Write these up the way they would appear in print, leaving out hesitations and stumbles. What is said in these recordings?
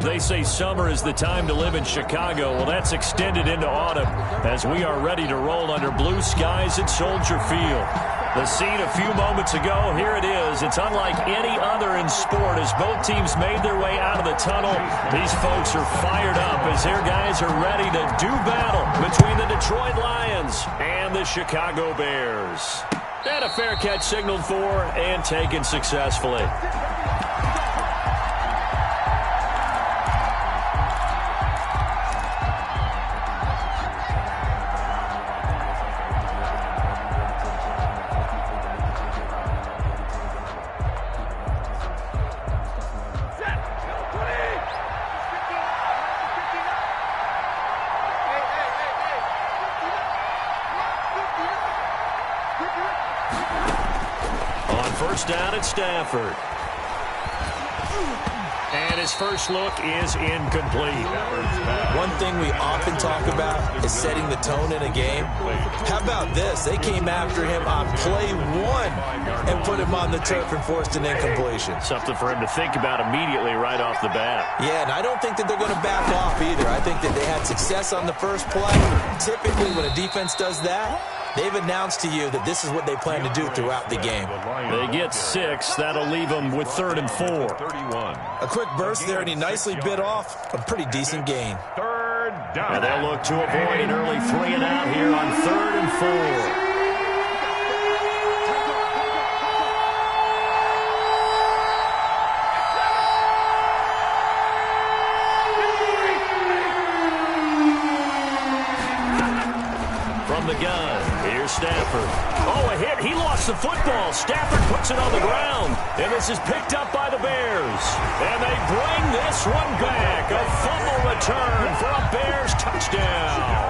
They say summer is the time to live in Chicago. Well, that's extended into autumn as we are ready to roll under blue skies at Soldier Field. The scene a few moments ago, here it is. It's unlike any other in sport as both teams made their way out of the tunnel. These folks are fired up as their guys are ready to do battle between the Detroit Lions and the Chicago Bears. And a fair catch signaled for and taken successfully. First down at Stafford. And his first look is incomplete. One thing we often talk about is setting the tone in a game. How about this? They came after him on play one and put him on the turf and forced an incompletion. Something for him to think about immediately right off the bat. Yeah, and I don't think that they're going to back off either. I think that they had success on the first play. Typically, when a defense does that, they've announced to you that this is what they plan to do throughout the game. They get 6. That'll leave them with 3rd and 4. A quick burst there, and he nicely bit off a pretty decent gain. Third down. And they'll look to avoid an early 3 and out here on 3rd and 4. The gun. Here's Stafford. Oh, a hit. He lost the football. Stafford puts it on the ground. And this is picked up by the Bears. And they bring this one back. A fumble return for a Bears touchdown.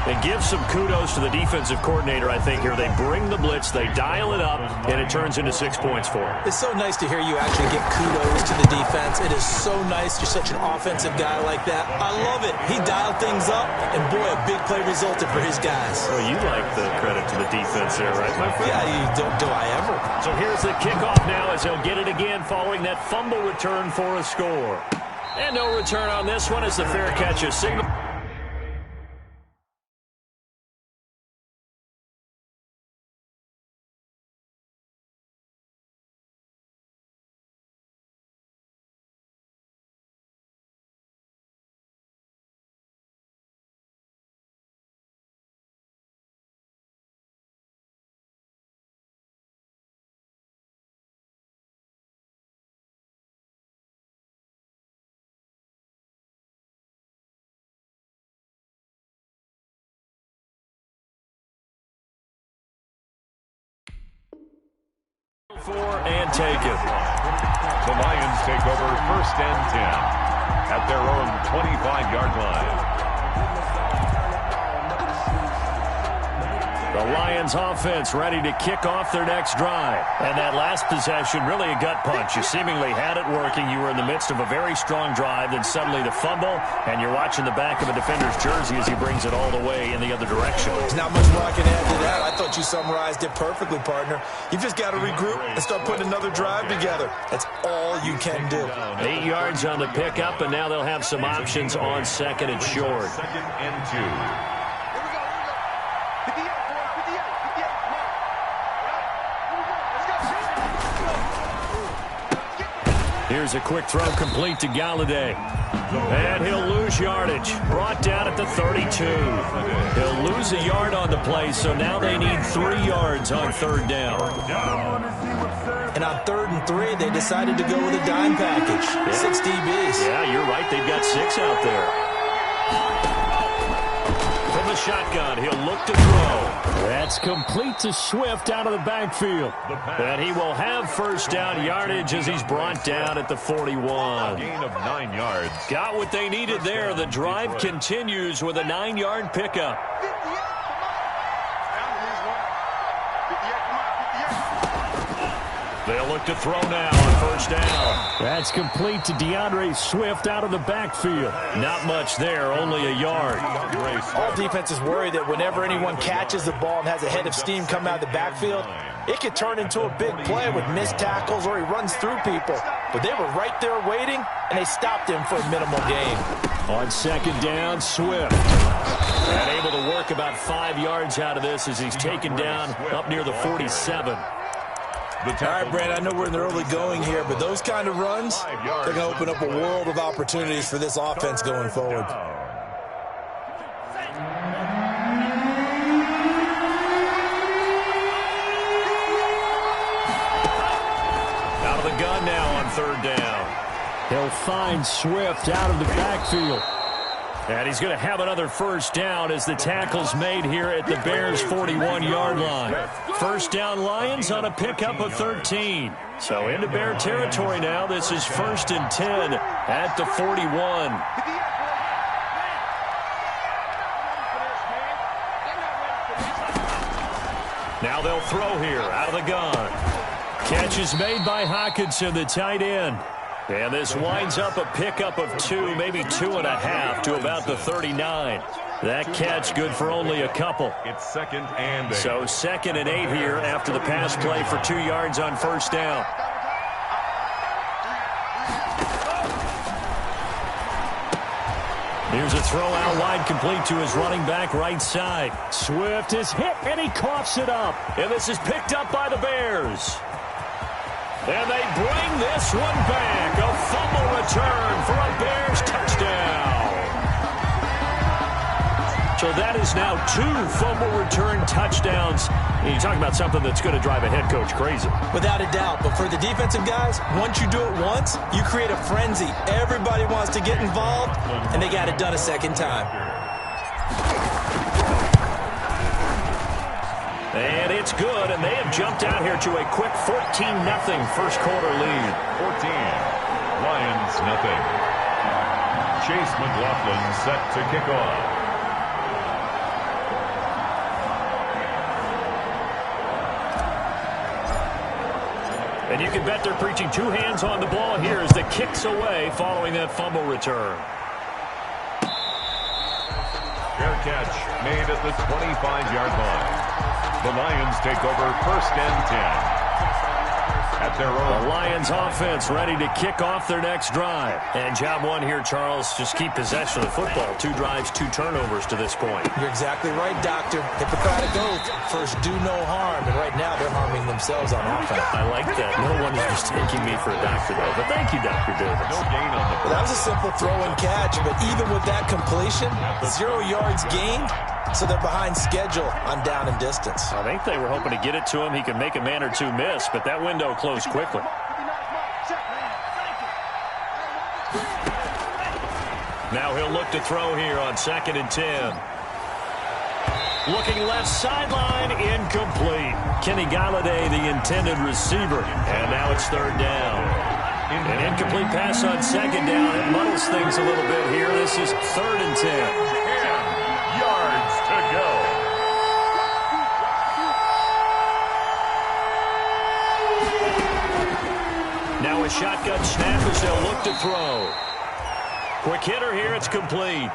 And give some kudos to the defensive coordinator, I think, here. They bring the blitz, they dial it up, and it turns into 6 points for them. It's so nice to hear you actually give kudos to the defense. It is so nice. You're such an offensive guy like that. I love it. He dialed things up, and boy, a big play resulted for his guys. Oh, you like the credit to the defense there, right, my friend? Yeah, do I ever. So here's the kickoff now as they'll get it again following that fumble return for a score. And no return on this one as the fair catch is signaled. And take it. The Lions take over 1st and 10 at their own 25-yard line. The Lions offense ready to kick off their next drive. And that last possession, really a gut punch. You seemingly had it working. You were in the midst of a very strong drive. Then suddenly the fumble, and you're watching the back of a defender's jersey as he brings it all the way in the other direction. There's not much more I can add to that. I thought you summarized it perfectly, partner. You've just got to regroup and start putting another drive together. That's all you can do. 8 yards on the pickup, and now they'll have some options on 2nd and short. 2nd and 2. Here's a quick throw complete to Galladay. And he'll lose yardage. Brought down at the 32. He'll lose a yard on the play, so now they need 3 yards on 3rd down. And on 3rd and 3, they decided to go with a dime package. Yeah. 6 DBs. Yeah, you're right. They've got 6 out there. From the shotgun, he'll look to throw. That's complete to Swift out of the backfield. And he will have 1st down yardage as he's brought down at the 41. Gain of 9 yards. Got what they needed there. The drive continues with a 9-yard pickup. They'll look to throw now on 1st down. That's complete to DeAndre Swift out of the backfield. Not much there, only a yard. All defenses worry that whenever anyone catches the ball and has a head of steam come out of the backfield, it could turn into a big play with missed tackles or he runs through people. but they were right there waiting, and they stopped him for a minimal gain. On second down, Swift. And able to work about 5 yards out of this as he's taken down up near the 47. All right, Brad, I know we're in the early going here, but those kind of runs, they're going to open up a world of opportunities for this offense going forward. Out of the gun now on third down. He'll find Swift out of the backfield. And he's going to have another first down as the tackle's made here at the Bears' 41-yard line. First down Lions on a pickup of 13. So into Bear territory now. This is 1st and 10 at the 41. Now they'll throw here out of the gun. Catch is made by Hockenson, the tight end. And this winds up a pickup of 2, maybe 2.5 to about the 39. That catch good for only a couple. It's 2nd and 8. So 2nd and 8 here after the pass play for 2 yards on first down. Here's a throw out wide, complete to his running back right side. Swift is hit, and he coughs it up. And this is picked up by the Bears. And they bring this one back. A fumble return for a Bears touchdown. So that is now 2 fumble return touchdowns. And you're talking about something that's going to drive a head coach crazy. Without a doubt. But for the defensive guys, once you do it once, you create a frenzy. Everybody wants to get involved, and they got it done a second time. And it's good, and they have jumped out here to a quick 14-0 first quarter lead. 14, Lions nothing. Chase McLaughlin set to kick off. And you can bet they're preaching 2 hands on the ball here as the kick's away following that fumble return. Fair catch made at the 25-yard line. The Lions take over 1st and 10. At their own. The Lions offense ready to kick off their next drive. And job one here, Charles, just keep possession of the football. 2 drives, 2 turnovers to this point. You're exactly right, Doctor. Hippocratic oath. First, do no harm. And right now, they're harming themselves on offense. I like that. No one is mistaking me for a doctor, though. But thank you, Dr. Davis. No gain on the play. That was a simple throw and catch. But even with that completion, 0 yards gained. So they're behind schedule on down and distance. I think they were hoping to get it to him. He could make a man or 2 miss, but that window closed quickly. Now he'll look to throw here on 2nd and 10. Looking left sideline, incomplete. Kenny Galladay, the intended receiver. And now it's 3rd down. An incomplete pass on 2nd down. It muddles things a little bit here. This is 3rd and 10. Yards to go. Now a shotgun snap as they'll look to throw. Quick hitter here, it's complete.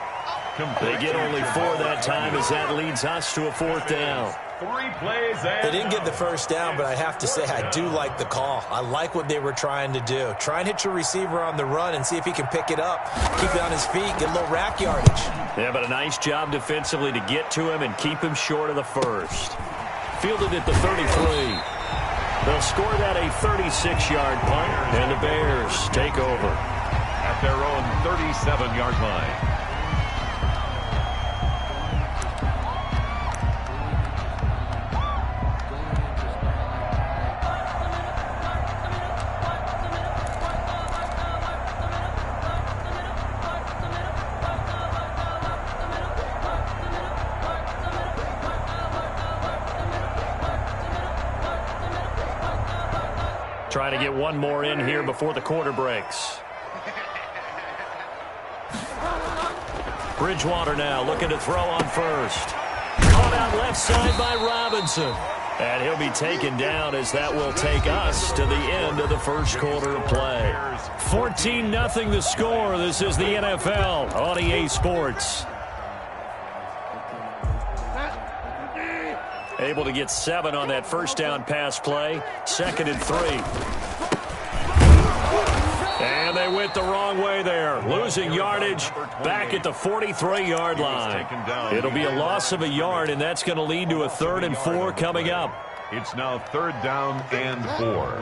They get only 4 that time as that leads us to a 4th down. 3 plays and they didn't get the first down, but I have to say I do like the call. I like what they were trying to do. Try and hit your receiver on the run and see if he can pick it up. Keep it on his feet, get a little rack yardage. Yeah, but a nice job defensively to get to him and keep him short of the first. Fielded at the 33. They'll score that a 36-yard punt, and the Bears take over. At their own 37-yard line. Trying to get one more in here before the quarter breaks. Bridgewater now looking to throw on first. Caught out left side by Robinson. And he'll be taken down as that will take us to the end of the first quarter of play. 14-0 the score. This is the NFL on EA Sports. Able to get 7 on that first down pass play. 2nd and 3. they went the wrong way there. Losing yardage back at the 43-yard line. It'll be a loss of a yard, and that's going to lead to a 3rd and 4 coming up. It's now 3rd down and 4.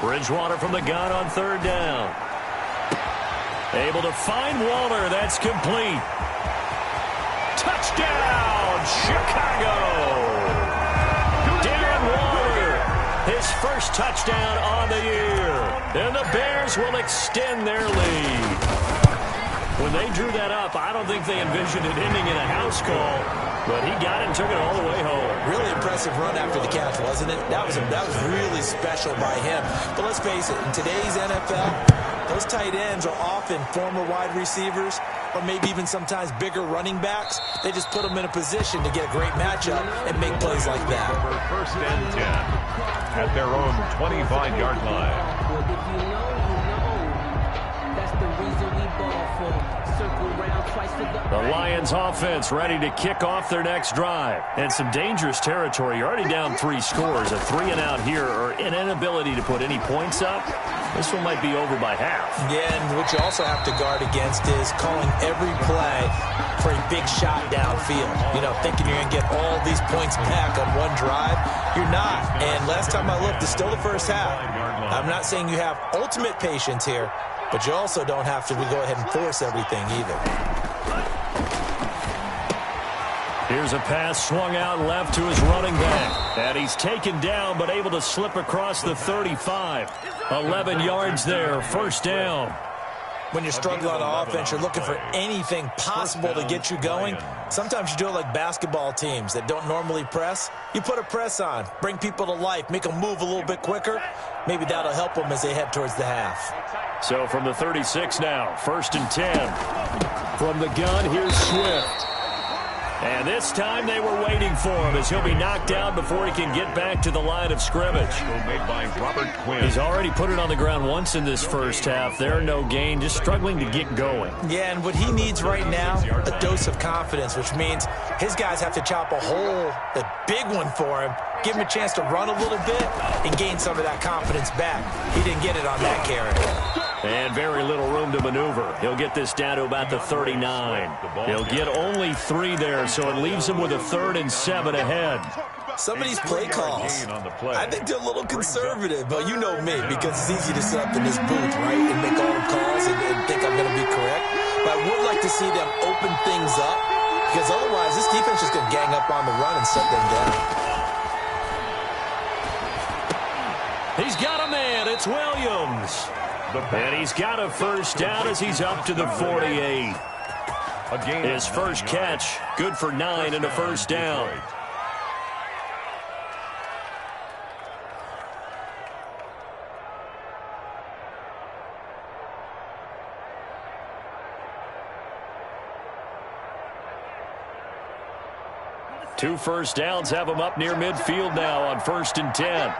Bridgewater from the gun on 3rd down. Able to find Waller. That's complete. Touchdown, Chicago! Darren Waller, his first touchdown on the year. And the Bears will extend their lead. When they drew that up, I don't think they envisioned it ending in a house call, but he got it and took it all the way home. Really impressive run after the catch, wasn't it? That was really special by him. But let's face it, in today's NFL, those tight ends are often former wide receivers or maybe even sometimes bigger running backs. They just put them in a position to get a great matchup and make plays like that. 1st and 10 at their own 25-yard line. If you know, you know. That's the reason we ball for. Circle round twice to The Lions offense ready to kick off their next drive. And some dangerous territory. You're already down 3 scores. A 3-and-out here or an inability to put any points up. This one might be over by half. Yeah, and what you also have to guard against is calling every play for a big shot downfield. You know, thinking you're going to get all these points back on one drive. You're not. And last time I looked, it's still the first half. I'm not saying you have ultimate patience here, but you also don't have to go ahead and force everything either. Here's a pass swung out left to his running back. And he's taken down but able to slip across the 35. 11 yards there, 1st down. When you're struggling on offense, you're looking for anything possible to get you going. Sometimes you do it like basketball teams that don't normally press. You put a press on, bring people to life, make them move a little bit quicker. Maybe that'll help them as they head towards the half. So from the 36 now, 1st and 10. From the gun, here's Swift. And this time they were waiting for him as he'll be knocked down before he can get back to the line of scrimmage. Made by Robert Quinn. He's already put it on the ground once in this first half. There, no gain, just struggling to get going. Yeah, and what he needs right now, a dose of confidence, which means his guys have to chop a hole, a big one for him, give him a chance to run a little bit and gain some of that confidence back. He didn't get it on that carry. And very little room to maneuver. He'll get this down to about the 39. He'll get only 3 there, so it leaves him with a 3rd and 7 ahead. Some of these play calls, I think they're a little conservative, but you know me, because it's easy to sit up in this booth, right, and make all the calls and think I'm going to be correct. But I would like to see them open things up, because otherwise this defense is going to gang up on the run and shut them down. He's got a man. It's Williams. And he's got a 1st down as he's up to the 48. His first catch, good for 9 and a 1st down. Two 1st downs have him up near midfield now on 1st and 10.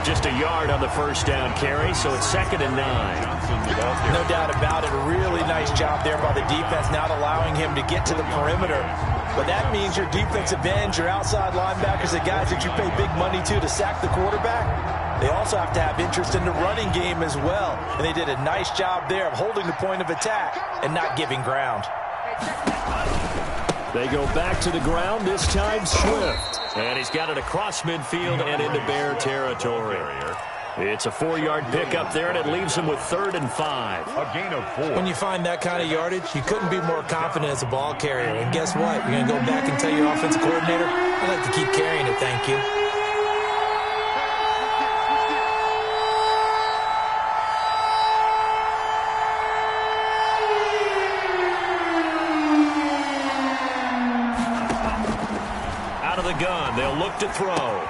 Just a yard on the 1st down carry, so it's 2nd and 9. No doubt about it. A really nice job there by the defense, not allowing him to get to the perimeter. But that means your defensive ends, your outside linebackers, the guys that you pay big money to sack the quarterback, they also have to have interest in the running game as well. And they did a nice job there of holding the point of attack and not giving ground. They go back to the ground, this time Swift. And he's got it across midfield and into Bear territory. It's a 4-yard pickup there, and it leaves him with 3rd and 5. A gain of 4. When you find that kind of yardage, you couldn't be more confident as a ball carrier. And guess what? You're going to go back and tell your offensive coordinator, I'd like to keep carrying it, thank you. Out of the gun, they'll look to throw.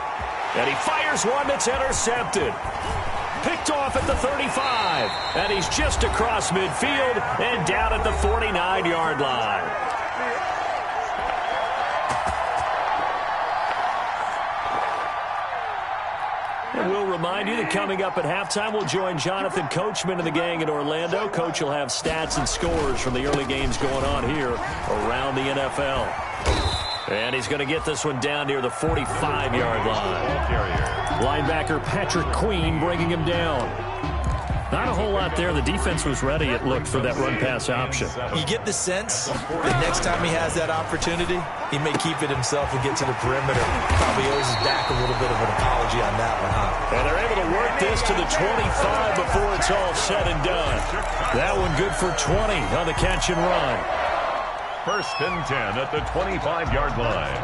And he fires one that's intercepted. Picked off at the 35. And he's just across midfield and down at the 49-yard line. And we'll remind you that coming up at halftime, we'll join Jonathan Coachman and the gang in Orlando. Coach will have stats and scores from the early games going on here around the NFL. And he's going to get this one down near the 45-yard line. Linebacker Patrick Queen bringing him down. Not a whole lot there. The defense was ready, it looked, for that run-pass option. You get the sense that next time he has that opportunity, he may keep it himself and get to the perimeter. Probably owes his back a little bit of an apology on that one, huh? And they're able to work this to the 25 before it's all said and done. That one good for 20 on the catch and run. 1st and 10 at the 25-yard line.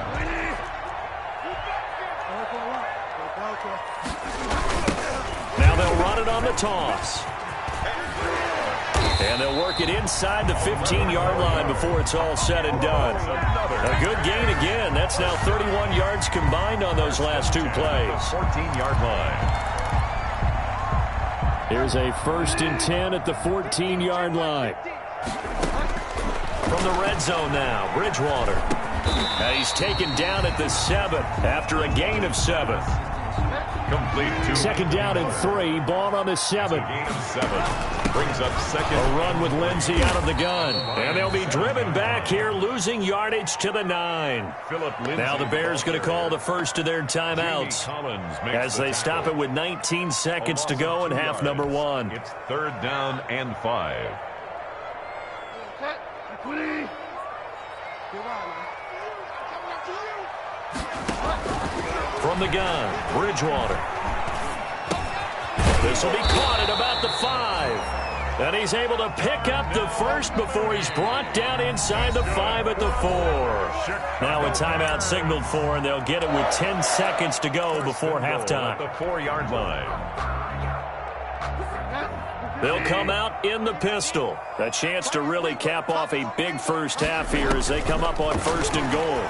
Now they'll run it on the toss. And they'll work it inside the 15-yard line before it's all said and done. A good gain again. That's now 31 yards combined on those last two plays. 14-yard line. Here's a 1st and 10 at the 14-yard line. From the red zone now, Bridgewater. And he's taken down at the 7 after a gain of 7. Complete to 2nd down and 3. Ball on the 7. gain of 7. Brings up 2nd. A run with Lindsey out of the gun. And they'll be driven back here, losing yardage to the 9. Now the Bears going to call the first of their timeouts as they stop it with 19 seconds to go in half number 1. It's 3rd down and 5. From the gun, Bridgewater. This will be caught at about the 5. And he's able to pick up the first before he's brought down inside the 5 at the 4. Now a timeout signaled for, and they'll get it with 10 seconds to go before halftime. At the 4-yard line. They'll come out in the pistol. A chance to really cap off a big first half here as they come up on 1st and goal.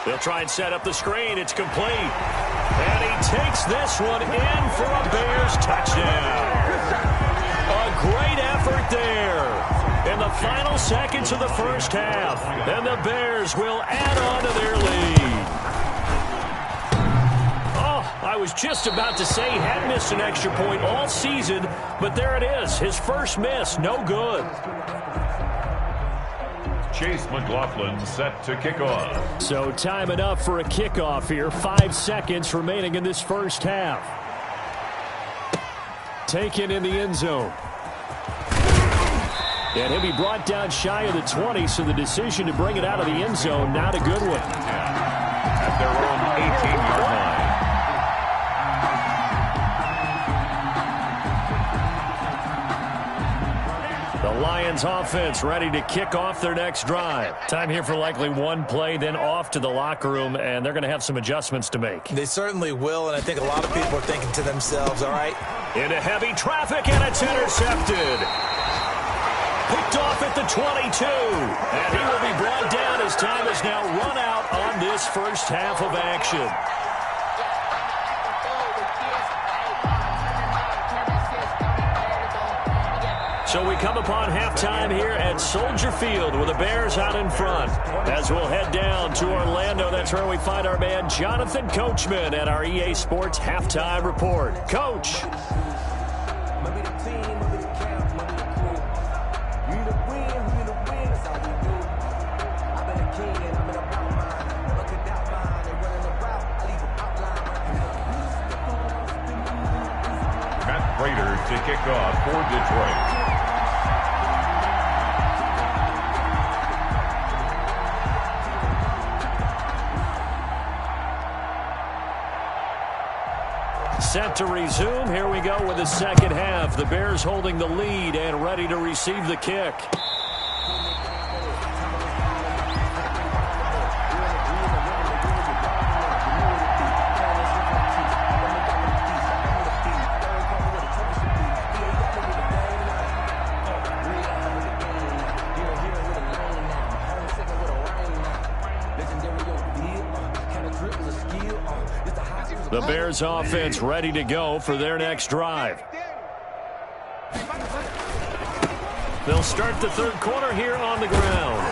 They'll try and set up the screen. It's complete. And he takes this one in for a Bears touchdown. A great effort there in the final seconds of the first half. And the Bears will add on to their lead. I was just about to say he had missed an extra point all season, but there it is. His first miss, no good. Chase McLaughlin set to kick off. So time enough for a kickoff here. 5 seconds remaining in this first half. Taken in the end zone. And he'll be brought down shy of the 20, so the decision to bring it out of the end zone, not a good one. At their own 18-yard line. The Lions offense ready to kick off their next drive. Time here for likely one play, then off to the locker room, and they're going to have some adjustments to make. They certainly will, and I think a lot of people are thinking to themselves, all right. Into heavy traffic, and it's intercepted. Picked off at the 22, and he will be brought down as time has now run out on this first half of action. So we come upon halftime here at Soldier Field with the Bears out in front. As we'll head down to Orlando, that's where we find our man Jonathan Coachman at our EA Sports Halftime Report. Coach. Matt Prater to kick off for Detroit. Set to resume. Here we go with the second half. The Bears holding the lead and ready to receive the kick. The Bears offense ready to go for their next drive. They'll start the third quarter here on the ground.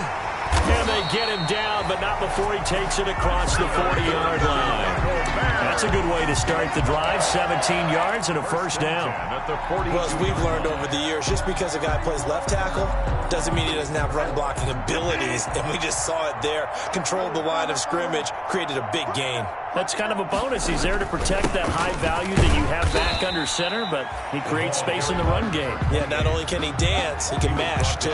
And they get him down, but not before he takes it across the 40-yard line. That's a good way to start the drive. 17 yards and a first down. Well, as we've learned over the years, just because a guy plays left tackle doesn't mean he doesn't have run blocking abilities. And we just saw it there. Controlled the line of scrimmage, created a big gain. That's kind of a bonus. He's there to protect that high value that you have back under center, but he creates space in the run game. Yeah, not only can he dance, he can mash, too.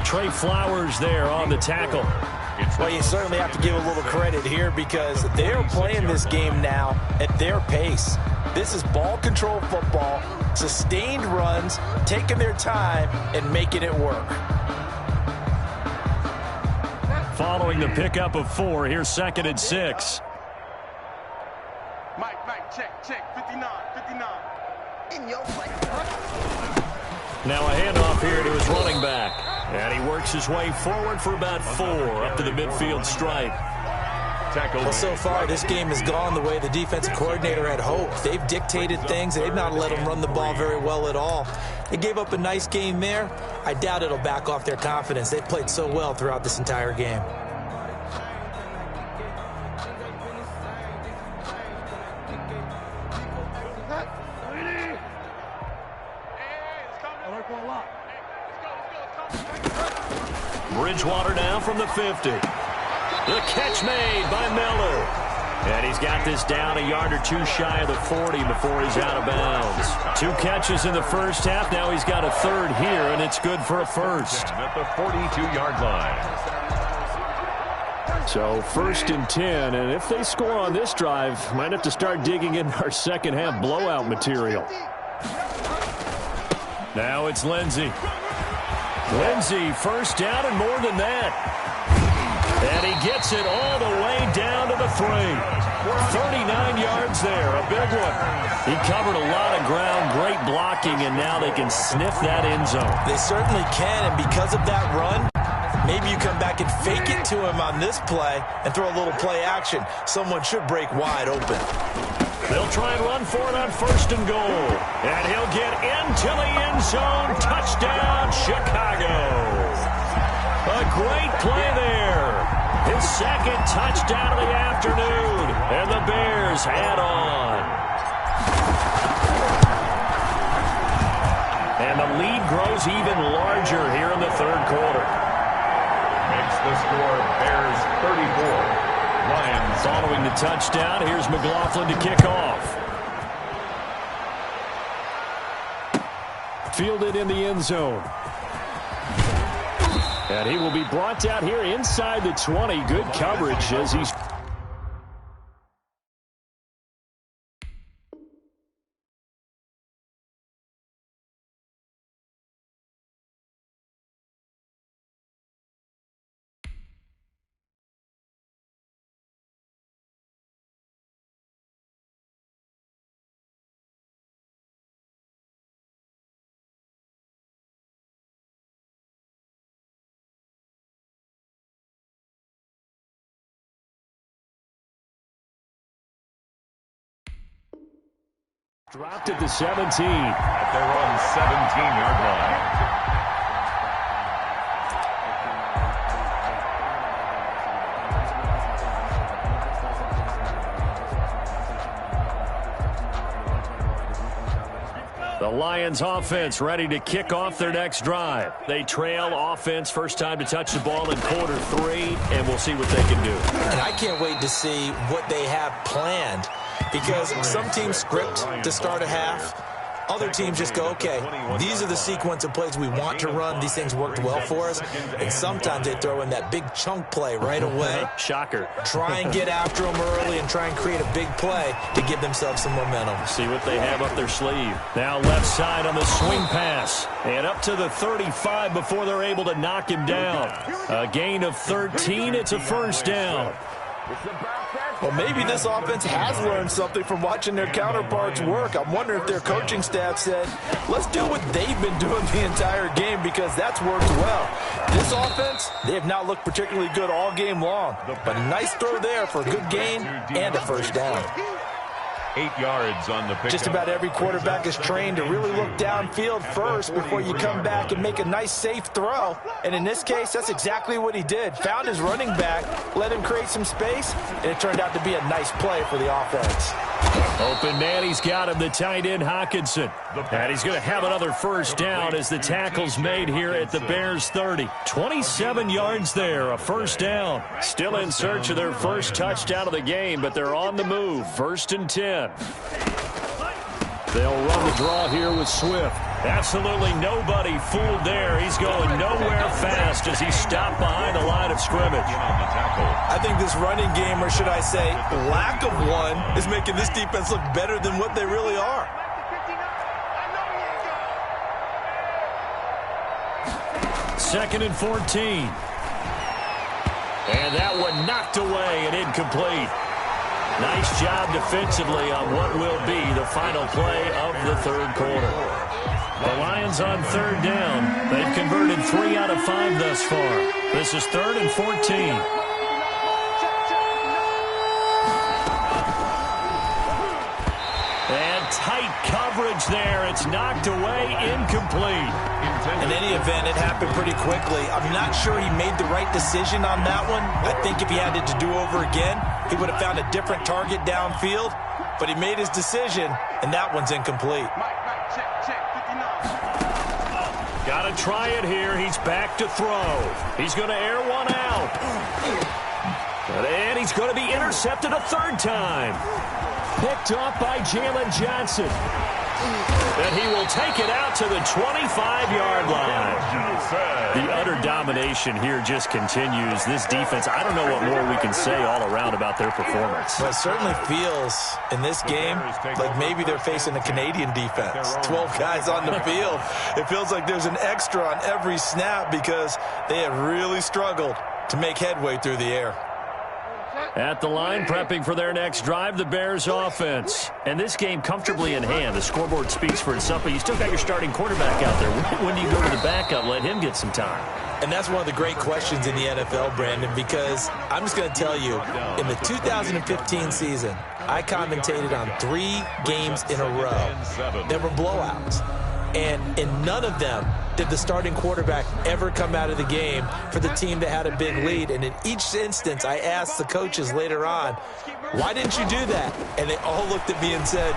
Trey Flowers there on the tackle. Well, you certainly have to give a little credit here because they're playing this game now at their pace. This is ball control football, sustained runs, taking their time, and making it work. Following the pickup of 4, here's 2nd and 6. Mike, check, 59. In your place. Now a handoff here to his running back. And he works his way forward for about 4 up to the midfield stripe. Well, so far, this game has gone the way the defensive coordinator had hoped. They've dictated things. They've not let them run the ball very well at all. They gave up a nice game there. I doubt it'll back off their confidence. They've played so well throughout this entire game. Bridgewater now from the 50. The catch made by Miller. And he's got this down a yard or 2 shy of the 40 before he's out of bounds. 2 catches in the first half. Now he's got a 3rd here, and it's good for a first. At the 42-yard line. So 1st and 10, and if they score on this drive, might have to start digging in our second half blowout material. Now it's Lindsey. Lindsey, first down and more than that. And he gets it all the way down to the 3. 39 yards there, a big one. He covered a lot of ground, great blocking, and now they can sniff that end zone. They certainly can, and because of that run, maybe you come back and fake it to him on this play and throw a little play action. Someone should break wide open. They'll try and run for it on 1st and goal. And he'll get into the end zone. Touchdown, Chicago. A great play there. His 2nd touchdown of the afternoon. And the Bears add on. And the lead grows even larger here in the 3rd quarter. Makes the score Bears 34. Lions. Following the touchdown, here's McLaughlin to kick off. Fielded in the end zone. And he will be brought down here inside the 20. Good coverage as he's... Dropped at the 17. At their own 17-yard line. The Lions offense ready to kick off their next drive. They trail offense, first time to touch the ball in quarter 3, and we'll see what they can do. And I can't wait to see what they have planned. Because some teams script to start a half. Other teams just go, okay, these are the sequence of plays we want to run. These things worked well for us. And sometimes they throw in that big chunk play right away. Shocker. Try and get after them early and try and create a big play to give themselves some momentum. See what they have up their sleeve. Now left side on the swing pass. And up to the 35 before they're able to knock him down. A gain of 13. It's a first down. Well, maybe this offense has learned something from watching their counterparts work. I'm wondering if their coaching staff said, let's do what they've been doing the entire game because that's worked well. This offense, they have not looked particularly good all game long. But a nice throw there for a good gain and a first down. 8 yards on the pick. Just about every quarterback is trained to really look downfield first before you come back and make a nice, safe throw. And in this case, that's exactly what he did. Found his running back, let him create some space, and it turned out to be a nice play for the offense. Open man, he's got him, the tight end Hawkinson. And he's going to have another first down as the tackle's made here at the Bears 30. 27 yards there, a first down. Still in search of their first touchdown of the game, but they're on the move. 1st and 10. They'll run the draw here with Swift. Absolutely nobody fooled there. He's going nowhere fast as he's stopped behind the line of scrimmage. I think this running game, or should I say lack of one, is making this defense look better than what they really are. Second and 14. And that one knocked away and incomplete. Nice job defensively on what will be the final play of the third quarter. The Lions on 3rd down. They've converted 3 out of 5 thus far. This is 3rd and 14. And tight coverage there. It's knocked away, incomplete. In any event, it happened pretty quickly. I'm not sure he made the right decision on that one. I think if he had it to do over again, he would have found a different target downfield. But he made his decision, and that one's incomplete. Got to try it here. He's back to throw. He's going to air one out. And he's going to be intercepted a 3rd time. Picked off by Jalen Johnson. And he will take it out to the 25-yard line. The utter domination here just continues. This defense, I don't know what more we can say all around about their performance. Well, it certainly feels in this game like maybe they're facing a Canadian defense. 12 guys on the field. It feels like there's an extra on every snap because they have really struggled to make headway through the air. At the line, prepping for their next drive, the Bears offense. And this game comfortably in hand. The scoreboard speaks for itself, but you still got your starting quarterback out there. When do you go to the backup? Let him get some time. And that's one of the great questions in the NFL, Brandon, because I'm just going to tell you, in the 2015 season, I commentated on 3 games in a row. There were blowouts. And in none of them did the starting quarterback ever come out of the game for the team that had a big lead. And in each instance, I asked the coaches later on, why didn't you do that? And they all looked at me and said,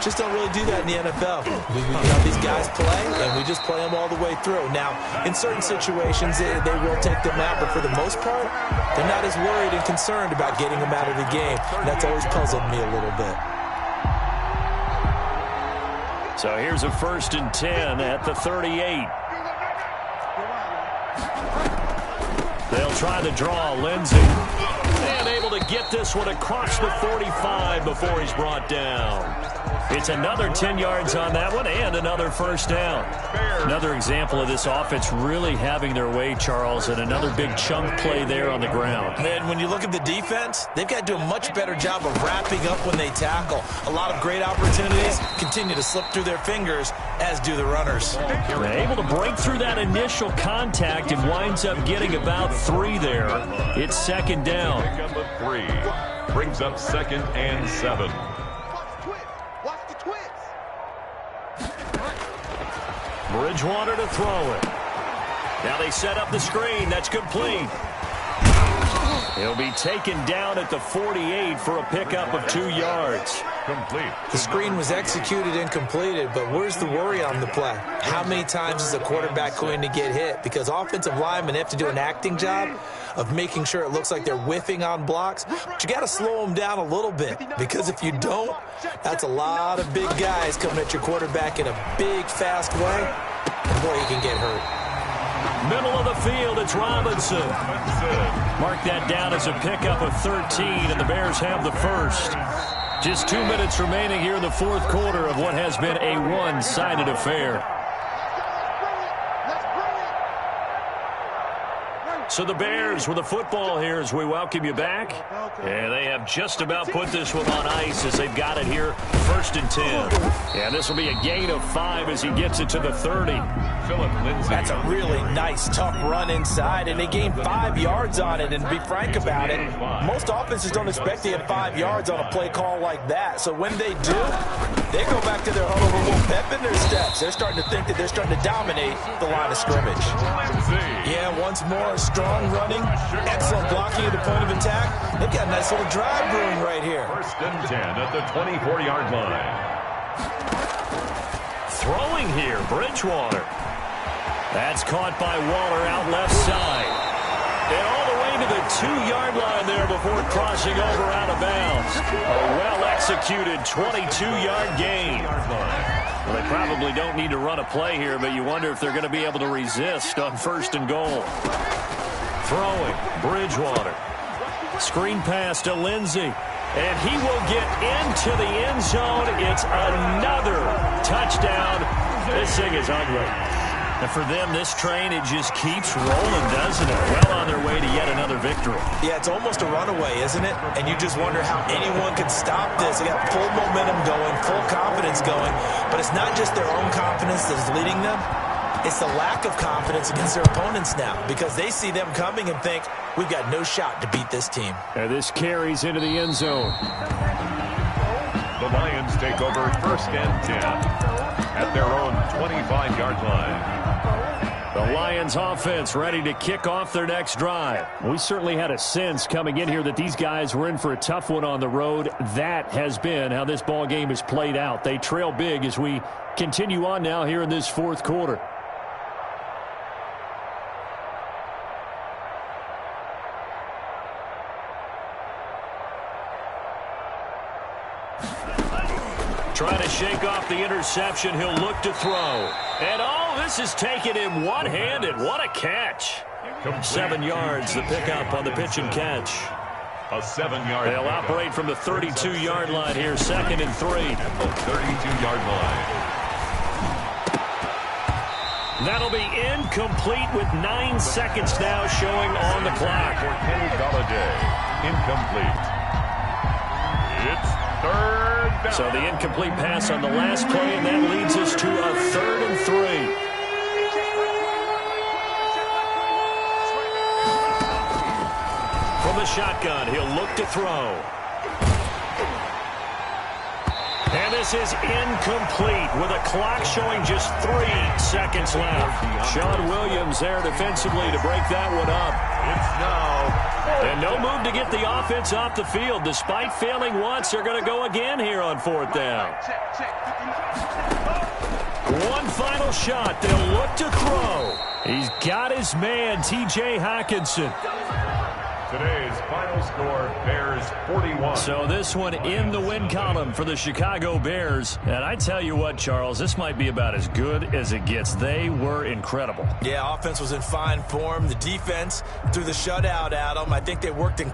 just don't really do that in the NFL. We have these guys play, and we just play them all the way through. Now, in certain situations, they will take them out, but for the most part, they're not as worried and concerned about getting them out of the game. And that's always puzzled me a little bit. So here's a 1st and 10 at the 38. They'll try the draw. Lindsey. And able to get this one across the 45 before he's brought down. It's another 10 yards on that one and another first down. Another example of this offense really having their way, Charles, and another big chunk play there on the ground. And when you look at the defense, they've got to do a much better job of wrapping up when they tackle. A lot of great opportunities continue to slip through their fingers, as do the runners. They're able to break through that initial contact and winds up getting about 3 there. It's 2nd down. Pick up a 3. Brings up 2nd and 7. Bridgewater to throw it. Now they set up the screen. That's complete. He'll be taken down at the 48 for a pickup of 2 yards. Complete. The screen was executed and completed, but where's the worry on the play? How many times is a quarterback going to get hit? Because offensive linemen have to do an acting job of making sure it looks like they're whiffing on blocks. But you got to slow them down a little bit, because if you don't, that's a lot of big guys coming at your quarterback in a big, fast way. And boy, he can get hurt. Middle of the field, it's Robinson. Mark that down as a pickup of 13, and the Bears have the first. Just 2 minutes remaining here in the 4th quarter of what has been a one-sided affair. So the Bears with the football here as we welcome you back. And they have just about put this one on ice as they've got it here, 1st and 10. And this will be a gain of 5 as he gets it to the 30. That's a really nice, tough run inside, and they gained 5 yards on it. And to be frank about it, most offenses don't expect to get 5 yards on a play call like that. So when they do, they go back to their huddle with a little pep in their steps. They're starting to think that they're starting to dominate the line of scrimmage. Yeah, once more, strong running, excellent blocking at the point of attack. They've got a nice little drive brewing right here. 1st and 10 at the 24-yard line. Throwing here, Bridgewater. That's caught by Waller out left side. And all the way to the 2-yard line there before crossing over out of bounds. A well-executed 22-yard gain. Well, they probably don't need to run a play here, but you wonder if they're going to be able to resist on 1st and goal. Throwing, Bridgewater. Screen pass to Lindsey. And he will get into the end zone. It's another touchdown. This thing is ugly. And for them, this train, it just keeps rolling, doesn't it? Well on their way to yet another victory. Yeah, it's almost a runaway, isn't it? And you just wonder how anyone can stop this. They got full momentum going, full confidence going. But it's not just their own confidence that's leading them. It's the lack of confidence against their opponents now because they see them coming and think, we've got no shot to beat this team. And this carries into the end zone. The Lions take over 1st and 10 at their own 25-yard line. The Lions offense ready to kick off their next drive. We certainly had a sense coming in here that these guys were in for a tough one on the road. That has been how this ball game has played out. They trail big as we continue on now here in this 4th quarter. Trying to shake off the interception. He'll look to throw. And, oh, this is taking him one-handed. What a catch. 7 yards, the pickup on the pitch and catch. A 7-yard They'll operate from the 32-yard line here, 2nd and 3. At the 32-yard line. That'll be incomplete with 9 seconds now showing on the clock. For Kenny Golladay, incomplete. It's 3rd down. So the incomplete pass on the last play, and that leads us to a 3rd and 3. From the shotgun, he'll look to throw. And this is incomplete with a clock showing just 3 seconds left. Sean Williams there defensively to break that one up. It's now. And no move to get the offense off the field. Despite failing once, they're going to go again here on 4th down. One final shot. They'll look to throw. He's got his man, T.J. Hockenson. Today's final score, Bears 41. So this one in the win column for the Chicago Bears. And I tell you what, Charles, this might be about as good as it gets. They were incredible. Yeah, offense was in fine form. The defense threw the shutout at them. I think they worked in